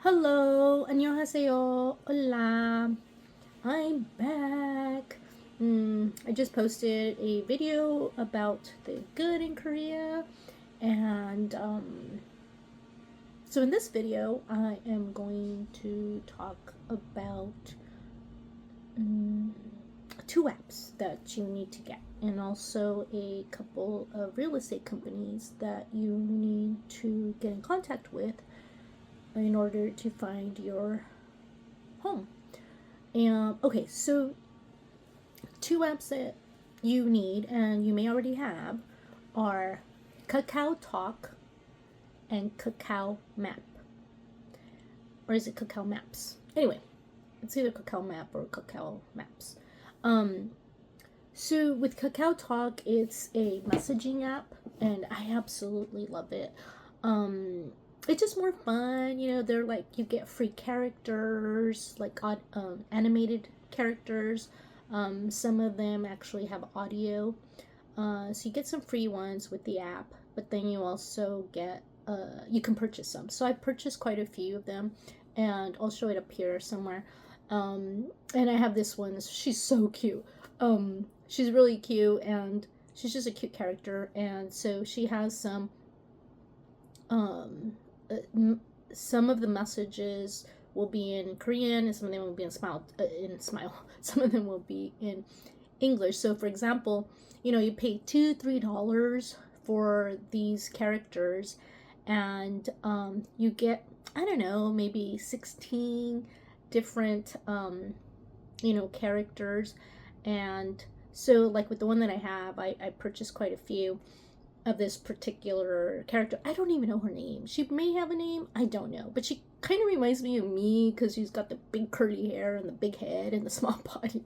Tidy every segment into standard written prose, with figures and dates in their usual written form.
Hello, 안녕하세요, hola, I'm back. I just posted a video about the good in Korea, and so in this video, I am going to talk about um, two apps that you need to get, and also a couple of real estate companies that you need to get in contact with in order to find your home. And okay, so two apps that you need and you may already have are KakaoTalk and KakaoMap. Or is it Kakao Maps? Anyway, it's either KakaoMap or Kakao Maps. Um, so with KakaoTalk, it's a messaging app, and I absolutely love it. It's just more fun, They're like you get free characters, like animated characters. Some of them actually have audio, so you get some free ones with the app. But then you also get you can purchase some. So I purchased quite a few of them, and I'll show it up here somewhere. And I have this one. She's so cute. She's really cute, and she's just a cute character. And so she has um, some of the messages will be in Korean, and some of them will be in smile. Some of them will be in English. So, for example, you pay $2-3 for these characters, and you get, I don't know, maybe 16 different characters. And so, like with the one that I have, I purchased quite a few of this particular character. I don't even know her name. She may have a name, I don't know, but she kind of reminds me of me because she's got the big curly hair and the big head and the small body.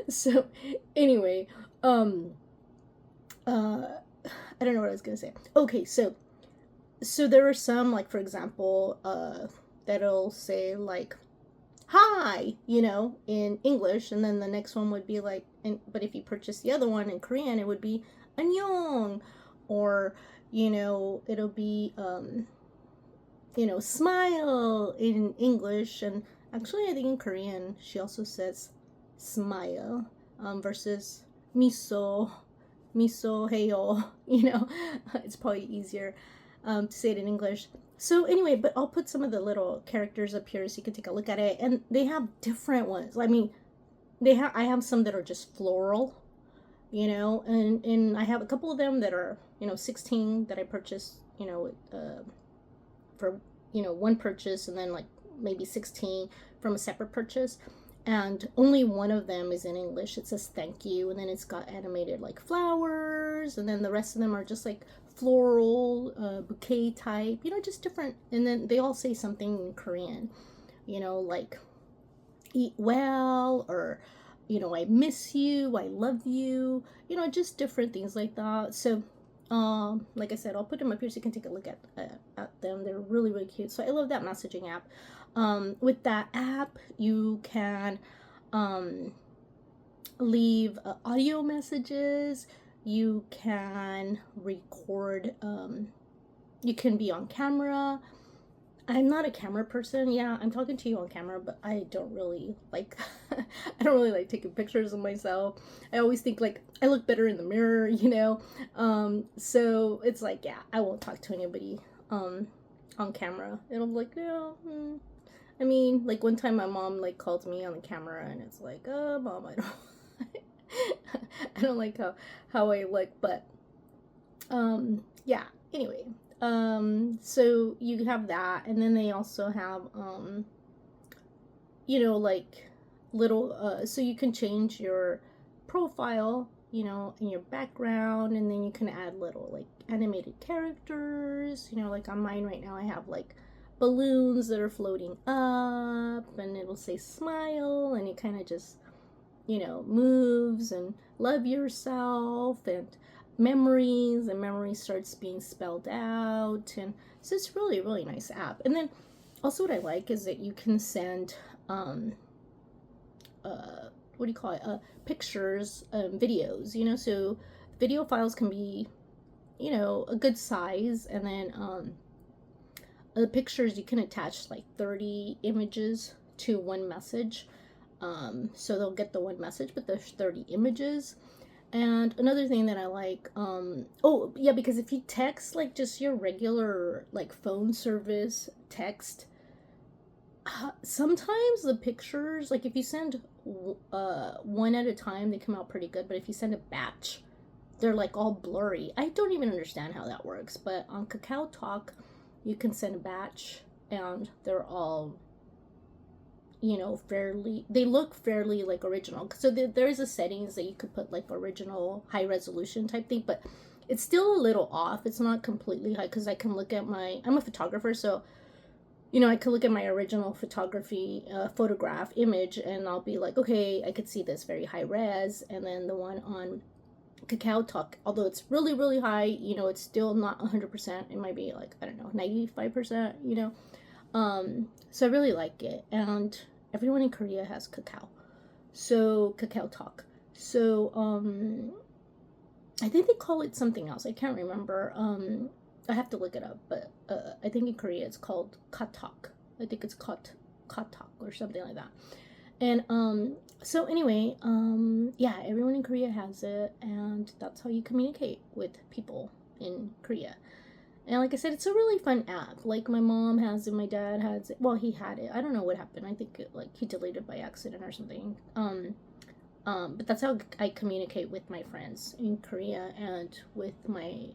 So anyway, I don't know what I was gonna say. Okay, so there are some, like, for example, that'll say like hi, in English, and then the next one would be like, but if you purchase the other one in Korean, it would be annyeong, or it'll be smile in English, and actually I think in Korean she also says smile, versus miso heyo. It's probably easier to say it in English. So anyway, but I'll put some of the little characters up here so you can take a look at it, and they have different ones. I mean, I have some that are just floral, and I have a couple of them that are 16 that I purchased, for one purchase, and then like maybe 16 from a separate purchase. And only one of them is in English. It says thank you, and then it's got animated like flowers, and then the rest of them are just like floral, bouquet type, just different. And then they all say something in Korean, like eat well, or I miss you, I love you, just different things like that. So like I said, I'll put them up here so you can take a look at them. They're really, really cute. So I love that messaging app. With that app, you can leave audio messages. You can record. You can be on camera. I'm not a camera person. Yeah, I'm talking to you on camera, but I don't really like I don't really like taking pictures of myself. I always think like I look better in the mirror, so it's like, yeah, I won't talk to anybody on camera. It'll be like, no. I mean, like one time my mom like called me on the camera, and it's like, oh, mom, I don't I don't like how I look, but yeah, anyway. So you have that, and then they also have like little so you can change your profile, and your background, and then you can add little like animated characters, like on mine right now I have like balloons that are floating up, and it'll say smile, and it kind of just moves, and love yourself, and memories, and memory starts being spelled out. And so it's really, really nice app. And then also what I like is that you can send what do you call it, pictures, videos, so video files can be a good size, and then the pictures, you can attach like 30 images to one message. So they'll get the one message, but there's 30 images. And another thing that I like, oh yeah, because if you text like just your regular like phone service text, sometimes the pictures, like if you send one at a time, they come out pretty good. But if you send a batch, they're like all blurry. I don't even understand how that works. But on KakaoTalk, you can send a batch, and they're all, you know, fairly, they look fairly like original. So there is a settings that you could put like original high resolution type thing, but it's still a little off. It's not completely high, because I can look at my, I'm a photographer, so you know, I could look at my original photography photograph image, and I'll be like, okay, I could see this very high res. And then the one on KakaoTalk, although it's really, really high, you know, it's still not 100%. It might be like, I don't know, 95%, you know. So I really like it. And everyone in Korea has Kakao. So KakaoTalk. So I think they call it something else. I can't remember. I have to look it up, but I think in Korea it's called KakaoTalk. I think it's KakaoTalk or something like that. And so anyway, yeah, everyone in Korea has it, and that's how you communicate with people in Korea. And like I said, it's a really fun app. Like my mom has it, my dad has it. Well, he had it. I don't know what happened. I think like he deleted it by accident or something. But that's how I communicate with my friends in Korea, and with my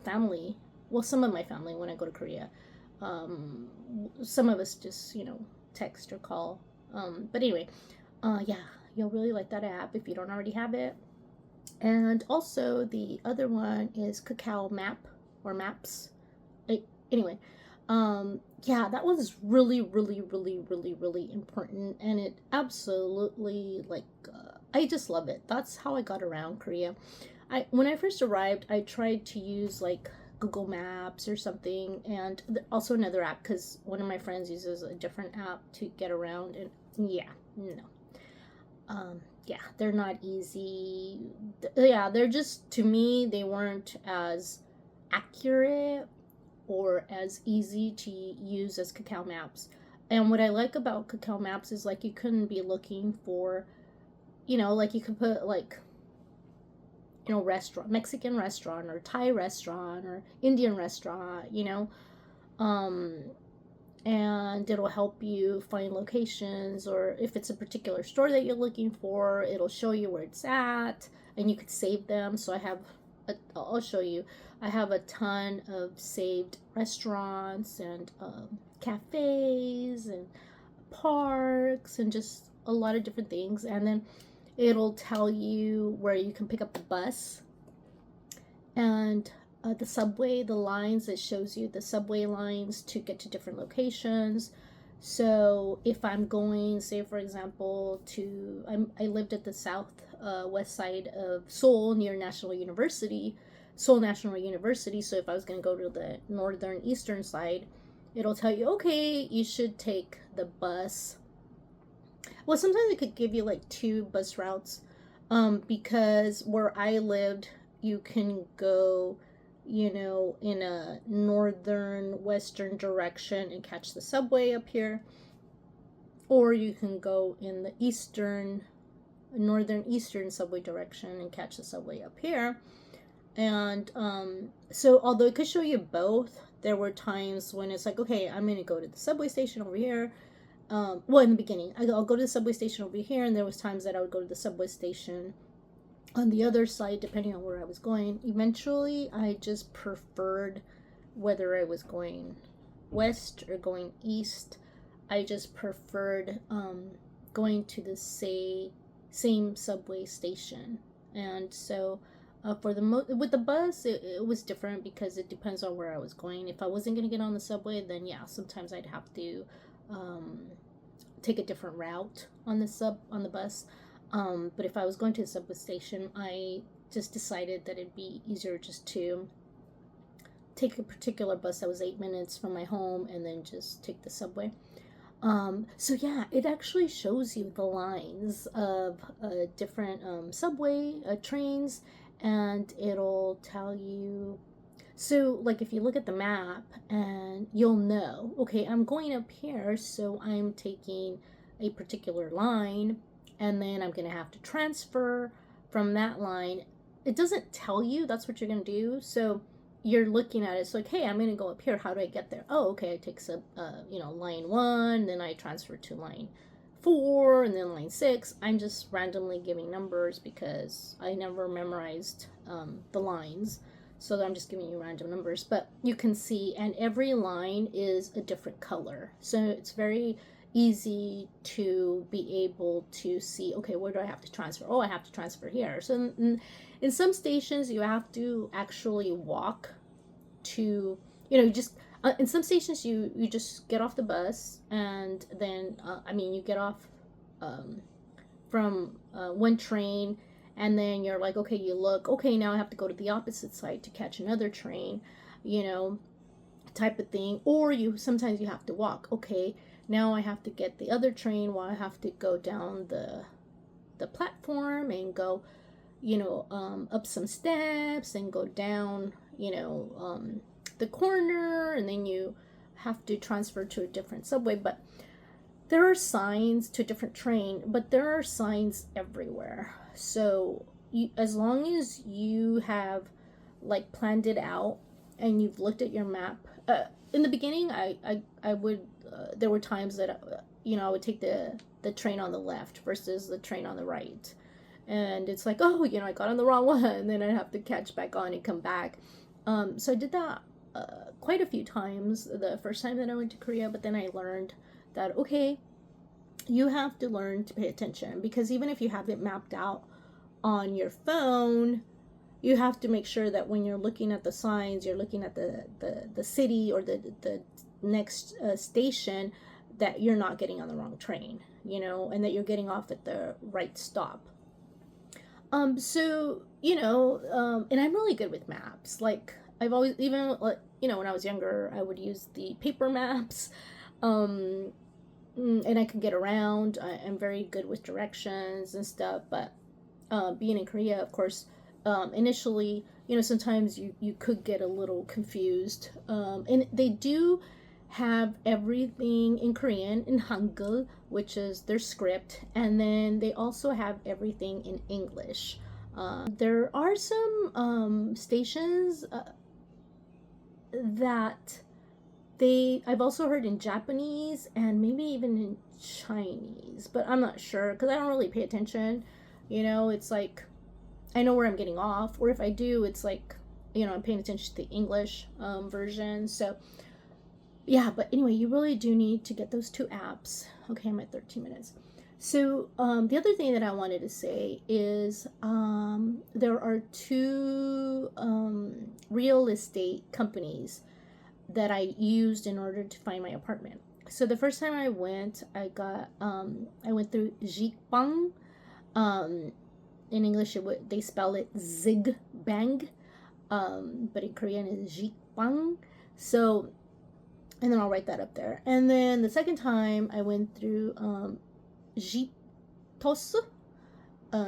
family. Well, some of my family when I go to Korea. Some of us just, you know, text or call. But anyway, yeah, you'll really like that app if you don't already have it. And also the other one is KakaoMap or Maps. Anyway, yeah, that was really, really, really, really, really important, and it absolutely like I just love it. That's how I got around Korea. When I first arrived, I tried to use like Google Maps or something, and also another app, because one of my friends uses a different app to get around, and yeah, no. Yeah, they're not easy. Yeah, they're just, to me, they weren't as accurate or as easy to use as Kakao Maps. And what I like about Kakao Maps is like you couldn't be looking for, you know, like you could put like, you know, restaurant, Mexican restaurant or Thai restaurant or Indian restaurant, you know, and it'll help you find locations, or if it's a particular store that you're looking for, it'll show you where it's at, and you could save them. So I'll show you. I have a ton of saved restaurants and cafes and parks and just a lot of different things. And then it'll tell you where you can pick up the bus and the subway, the lines. It shows you the subway lines to get to different locations. So if I'm going, say for example, I lived at the south west side of Seoul near Seoul National University. So if I was going to go to the northern eastern side, it'll tell you, okay, you should take the bus. Well, sometimes it could give you like 2 bus routes, because where I lived, you can go, you know, in a northern western direction and catch the subway up here, or you can go in the northern eastern subway direction and catch the subway up here. And so although it could show you both, there were times when it's like, okay, I'm gonna go to the subway station over here. Well, in the beginning, I'll go to the subway station over here, and there was times that I would go to the subway station on the other side, depending on where I was going. Eventually, I just preferred whether I was going west or going east. I just preferred going to the same subway station. And so with the bus, it was different, because it depends on where I was going. If I wasn't going to get on the subway, then yeah, sometimes I'd have to take a different route on the bus. But if I was going to the subway station, I just decided that it'd be easier just to take a particular bus that was 8 minutes from my home, and then just take the subway. So yeah, it actually shows you the lines of different subway trains, and it'll tell you. So, like, if you look at the map and you'll know, okay, I'm going up here, so I'm taking a particular line, and then I'm going to have to transfer from that line. It doesn't tell you that's what you're going to do. So, you're looking at it. It's like, hey, I'm going to go up here. How do I get there? Oh, okay, I take some, line 1, then I transfer to line 4, and then line 6. I'm just randomly giving numbers because I never memorized the lines. So I'm just giving you random numbers, but you can see, and every line is a different color. So it's very easy to be able to see, okay, where do I have to transfer? Oh, I have to transfer here. So in some stations, you have to actually walk to, just, in some stations, you just get off the bus, and then, you get off from one train, and then you're like, okay, you look, okay, now I have to go to the opposite side to catch another train, type of thing. Or sometimes you have to walk. Okay, now I have to get the other train while I have to go down the platform and go, up some steps and go down, the corner, and then you have to transfer to a different subway. But there are signs to a different train, but there are signs everywhere. So as long as you have like planned it out and you've looked at your map, in the beginning, I would, there were times that, I would take the train on the left versus the train on the right. And it's like, oh, I got on the wrong one, and then I'd have to catch back on and come back. So I did that quite a few times the first time that I went to Korea, but then I learned that, okay, you have to learn to pay attention, because even if you have it mapped out on your phone, you have to make sure that when you're looking at the signs, you're looking at the city or the next station, that you're not getting on the wrong train, and that you're getting off at the right stop. So, and I'm really good with maps. Like, I've always, even, when I was younger, I would use the paper maps, and I could get around. I'm very good with directions and stuff, but being in Korea, of course, initially, sometimes you could get a little confused, and they do have everything in Korean, in Hangul, which is their script, and then they also have everything in English. There are some stations that I've also heard in Japanese and maybe even in Chinese, but I'm not sure because I don't really pay attention. It's like I know where I'm getting off, or if I do, it's like, I'm paying attention to the English version. So yeah, but anyway, you really do need to get those 2 apps. Okay, I'm at 13 minutes. So the other thing that I wanted to say is there are 2 real estate companies that I used in order to find my apartment. So the first time I went, I went through Zigbang. In English, they spell it Zigbang, but in Korean it's Zigbang. So, and then I'll write that up there. And then the second time I went through Ziptoss.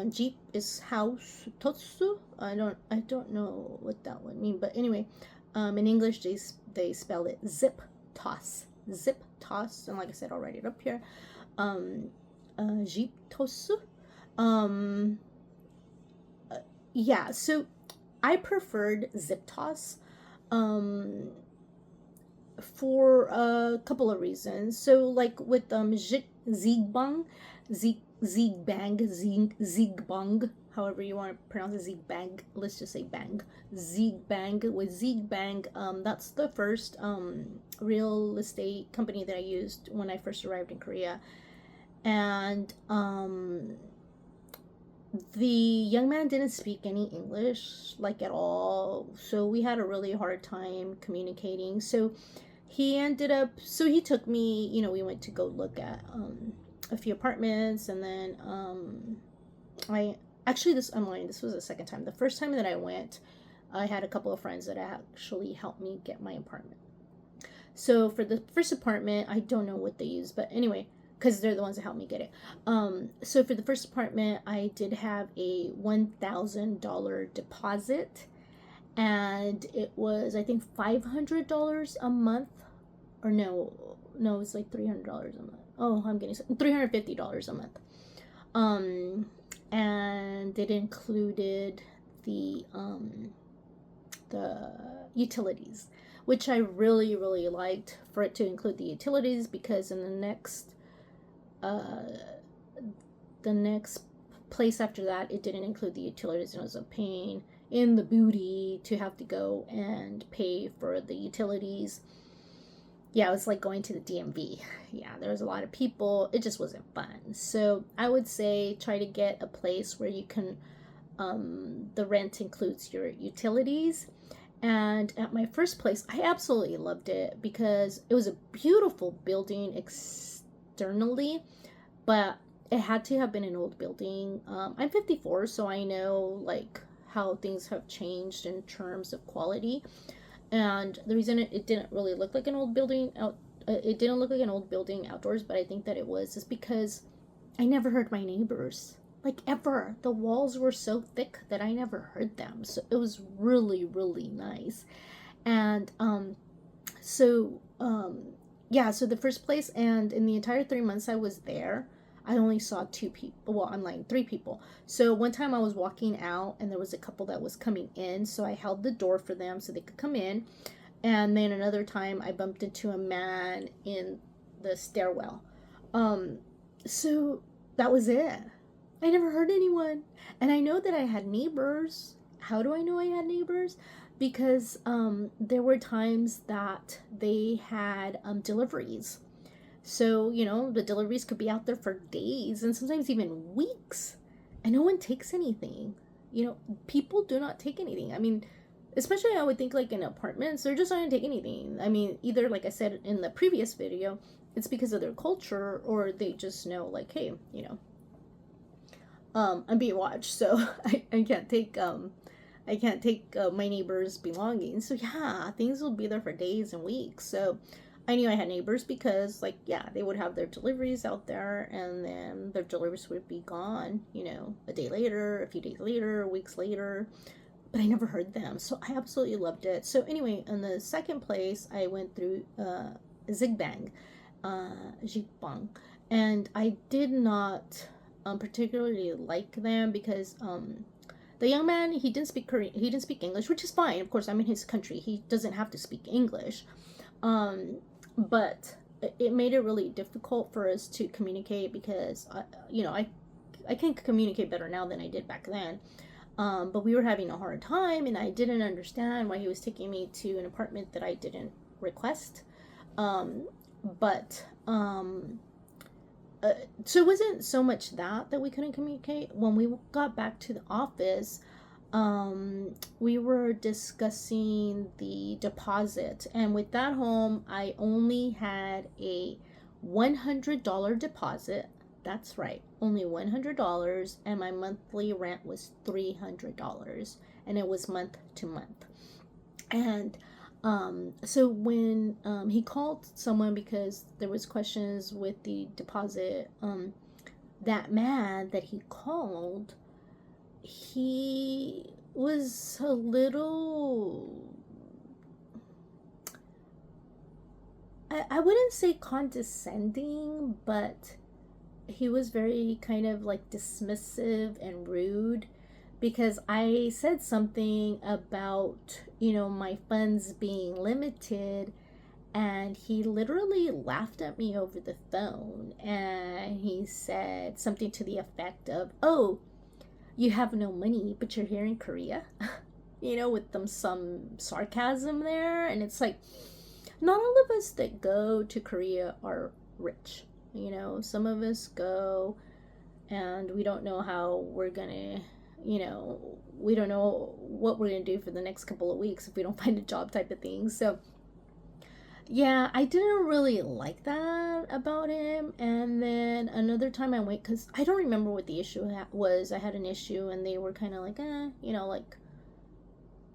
Jeep is house. Totsu. I don't know what that would mean, but anyway, in English they spell it Ziptoss. Ziptoss, and like I said, I'll write it up here. Ziptoss. Yeah, so I preferred Ziptoss for a couple of reasons. So like with Zigbang, Zigbang, however you want to pronounce it, Zigbang, let's just say bang. Zigbang, with Zigbang, that's the first real estate company that I used when I first arrived in Korea. And the young man didn't speak any English, like, at all, so we had a really hard time communicating. So he took me, we went to go look at a few apartments, and then I'm lying, this was the second time. The first time that I went, I had a couple of friends that actually helped me get my apartment. So for the first apartment, I don't know what they use, but anyway, because they're the ones that helped me get it. So for the first apartment, I did have a $1,000 deposit, and it was, I think, $500 a month, or no, it's like $300 a month. Oh, I'm getting $350 a month. And it included the utilities, which I really, really liked for it to include the utilities, because in the next place after that, it didn't include the utilities, and it was a pain in the booty to have to go and pay for the utilities. Yeah, it was like going to the DMV. Yeah, there was a lot of people. It just wasn't fun. So I would say try to get a place where you can, the rent includes your utilities. And at my first place, I absolutely loved it because it was a beautiful building externally, but it had to have been an old building. I'm 54, so I know like how things have changed in terms of quality. And the reason it didn't really look like an old building it didn't look like an old building outdoors, but I think that it was just because I never heard my neighbors, like, ever. The walls were so thick that I never heard them. So it was really, really nice. And yeah, so the first place, and in the entire 3 months I was there, I only saw 2 people. Well, I'm lying, 3 people. So one time I was walking out and there was a couple that was coming in, so I held the door for them so they could come in. And then another time I bumped into a man in the stairwell. So that was it. I never heard anyone. And I know that I had neighbors. How do I know I had neighbors? Because there were times that they had deliveries. So, the deliveries could be out there for days and sometimes even weeks. And no one takes anything. People do not take anything. I mean, especially I would think like in apartments, they're just not going to take anything. I mean, either, like I said in the previous video, it's because of their culture, or they just know like, hey, I'm being watched, so I can't take my neighbor's belongings. So yeah, things will be there for days and weeks. So I knew I had neighbors because, like, yeah, they would have their deliveries out there, and then their deliveries would be gone, a day later, a few days later, weeks later. But I never heard them, so I absolutely loved it. So anyway, in the second place, I went through Zigbang, Zigbang, and I did not particularly like them because the young man, he didn't speak Korean, he didn't speak English, which is fine. Of course, I'm in his country, he doesn't have to speak English, but it made it really difficult for us to communicate because I can communicate better now than I did back then. But we were having a hard time, and I didn't understand why he was taking me to an apartment that I didn't request. So it wasn't so much that we couldn't communicate. When we got back to the office, we were discussing the deposit, and with that home, I only had a $100 deposit. That's right, only $100, and my monthly rent was $300, and it was month to month. And so when he called someone because there was questions with the deposit, that man that he called, he was a little, I wouldn't say condescending, but he was very kind of like dismissive and rude, because I said something about, my funds being limited, and he literally laughed at me over the phone, and he said something to the effect of, "Oh, you have no money, but you're here in Korea," with some sarcasm there. And it's like, not all of us that go to Korea are rich. Some of us go and we don't know how we're gonna, we don't know what we're gonna do for the next couple of weeks if we don't find a job, type of thing. So yeah, I didn't really like that about him. And then another time I went, because I don't remember what the issue was. I had an issue and they were kind of like, like,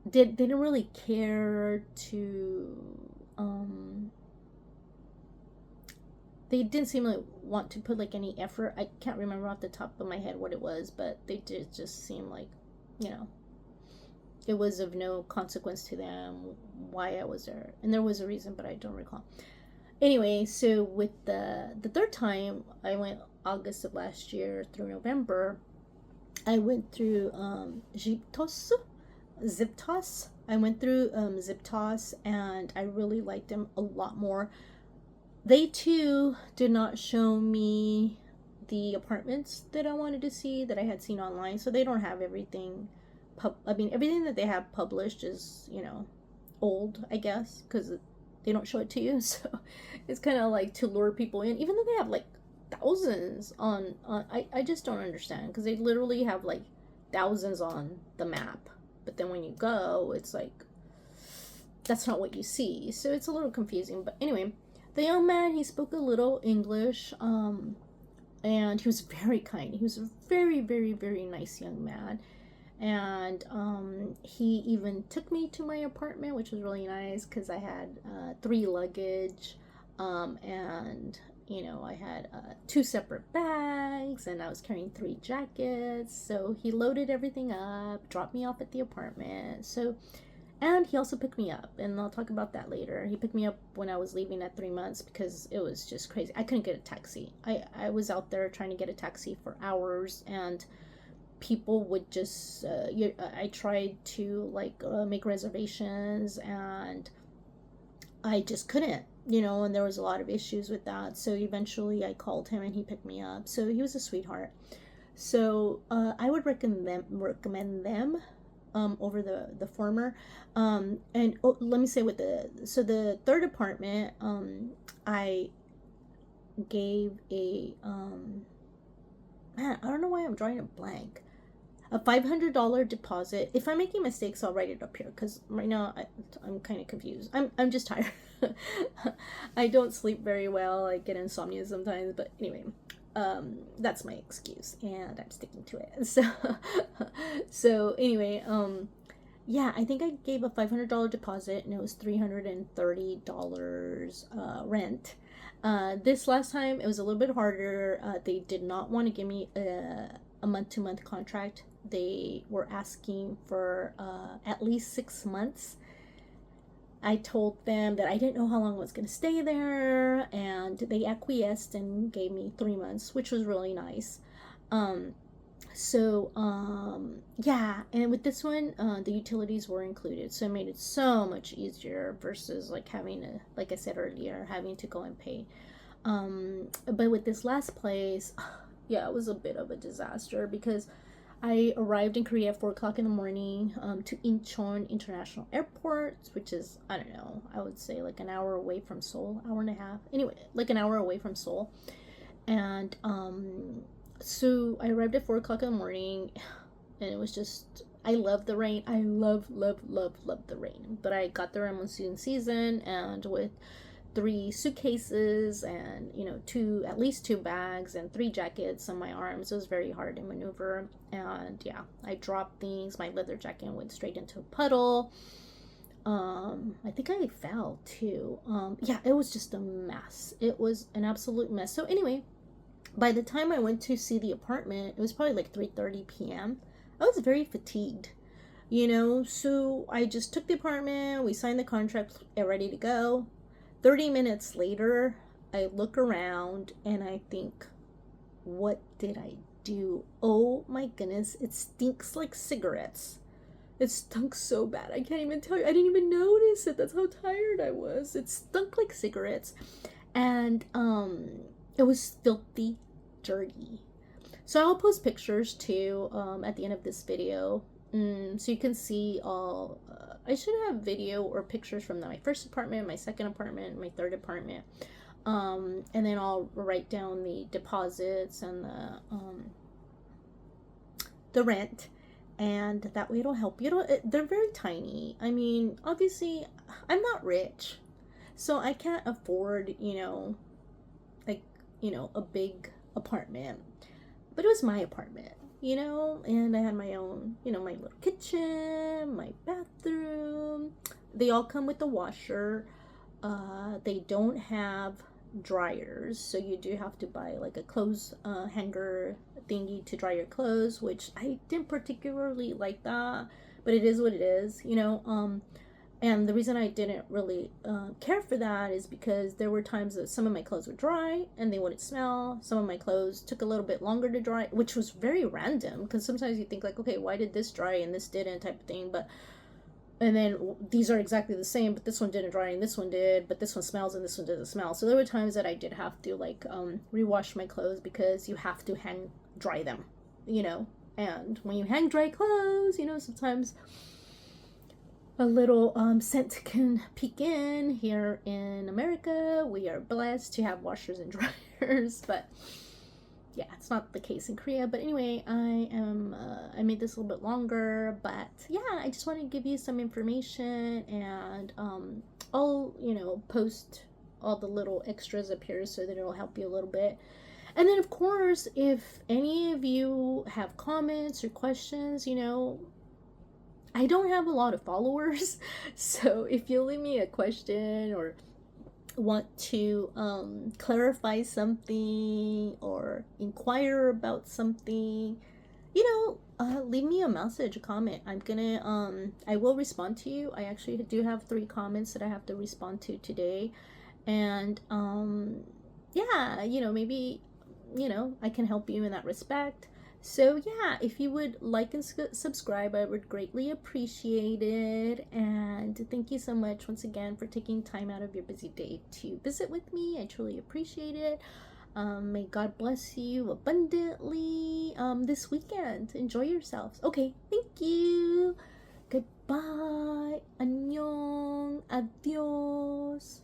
they didn't really care to, they didn't seem to want to put like any effort. I can't remember off the top of my head what it was, but they did just seem like, it was of no consequence to them why I was there, and there was a reason, but I don't recall. Anyway, so with the third time, I went August of last year through November. I went through Ziptoss. I went through Ziptoss, and I really liked them a lot more. They too did not show me the apartments that I wanted to see, that I had seen online, so they don't have everything. I mean, everything that they have published is, old, I guess, because they don't show it to you. So it's kind of like to lure people in, even though they have like thousands on I just don't understand, because they literally have like thousands on the map, but then when you go, it's like that's not what you see. So it's a little confusing. But anyway, the young man, he spoke a little English, and he was very kind. He was a very, very, very nice young man. And he even took me to my apartment, which was really nice, because I had 3 luggage, and I had 2 separate bags, and I was carrying 3 jackets. So he loaded everything up, dropped me off at the apartment. So, and he also picked me up, and I'll talk about that later. He picked me up when I was leaving at 3 months, because it was just crazy. I couldn't get a taxi. I was out there trying to get a taxi for hours, and people would just I tried to make reservations, and I just couldn't, and there was a lot of issues with that. So eventually I called him, and he picked me up. So he was a sweetheart. So I would recommend them over the former. And let me say, with the third apartment, I gave a man, I don't know why I'm drawing a blank. A $500 deposit. If I'm making mistakes, I'll write it up here, because right now I'm kind of confused. I'm just tired. I don't sleep very well. I get insomnia sometimes. But anyway, that's my excuse, and I'm sticking to it. So anyway, yeah, I think I gave a $500 deposit, and it was $330 rent. This last time, it was a little bit harder. They did not want to give me a month-to-month contract. They were asking for at least 6 months. I told them that I didn't know how long I was going to stay there, and they acquiesced and gave me 3 months, which was really nice. Yeah, and with this one, the utilities were included, so it made it so much easier versus having to, like I said earlier, having to go and pay. But with this last place, yeah, it was a bit of a disaster, because I arrived in Korea at 4 o'clock in the morning to Incheon International Airport, which is, I don't know, I would say like an hour away from Seoul, hour and a half. Anyway, like an hour away from Seoul. And so I arrived at 4 o'clock in the morning, and it was just, I love the rain. I love the rain. But I got there in monsoon season, and with 3 suitcases and at least 2 bags and 3 jackets on my arms, it was very hard to maneuver. And yeah, I dropped things. My leather jacket went straight into a puddle. I think I fell too. Yeah, it was just a mess. It was an absolute mess. So anyway, by the time I went to see the apartment, it was probably like 3:30 p.m. I was very fatigued, so I just took the apartment. We signed the contract, ready to go. 30 minutes later, I look around and I think, what did I do? Oh my goodness, it stinks like cigarettes. It stunk so bad. I can't even tell you. I didn't even notice it. That's how tired I was. It stunk like cigarettes. And it was filthy dirty. So I'll post pictures too at the end of this video. So you can see all, I should have video or pictures from my first apartment, my second apartment, my third apartment. And then I'll write down the deposits and the rent. And that way it'll help you. They're very tiny. I mean, obviously, I'm not rich. So I can't afford, a big apartment. But it was my apartment. And I had my own, my little kitchen, my bathroom. They all come with a washer. They don't have dryers, so you do have to buy like a clothes hanger thingy to dry your clothes, which I didn't particularly like that, but it is what it is, and the reason I didn't really care for that is because there were times that some of my clothes were dry and they wouldn't smell. Some of my clothes took a little bit longer to dry, which was very random because sometimes you think like, okay, why did this dry and this didn't, type of thing. But and then these are exactly the same, but this one didn't dry and this one did, but this one smells and this one doesn't smell. So there were times that I did have to like rewash my clothes because you have to hang dry them, and when you hang dry clothes, sometimes a little scent can peek in. Here in America, we are blessed to have washers and dryers, but yeah, it's not the case in Korea. But anyway, I made this a little bit longer, but yeah, I just want to give you some information, and I'll post all the little extras up here so that it'll help you a little bit. And then of course, if any of you have comments or questions, I don't have a lot of followers, so if you leave me a question or want to clarify something or inquire about something, leave me a message, a comment. I will respond to you. I actually do have 3 comments that I have to respond to today, and yeah, maybe I can help you in that respect. So yeah, if you would like and subscribe, I would greatly appreciate it. And thank you so much once again for taking time out of your busy day to visit with me. I truly appreciate it. May God bless you abundantly this weekend. Enjoy yourselves. Okay, thank you. Goodbye. Annyeong. Adios.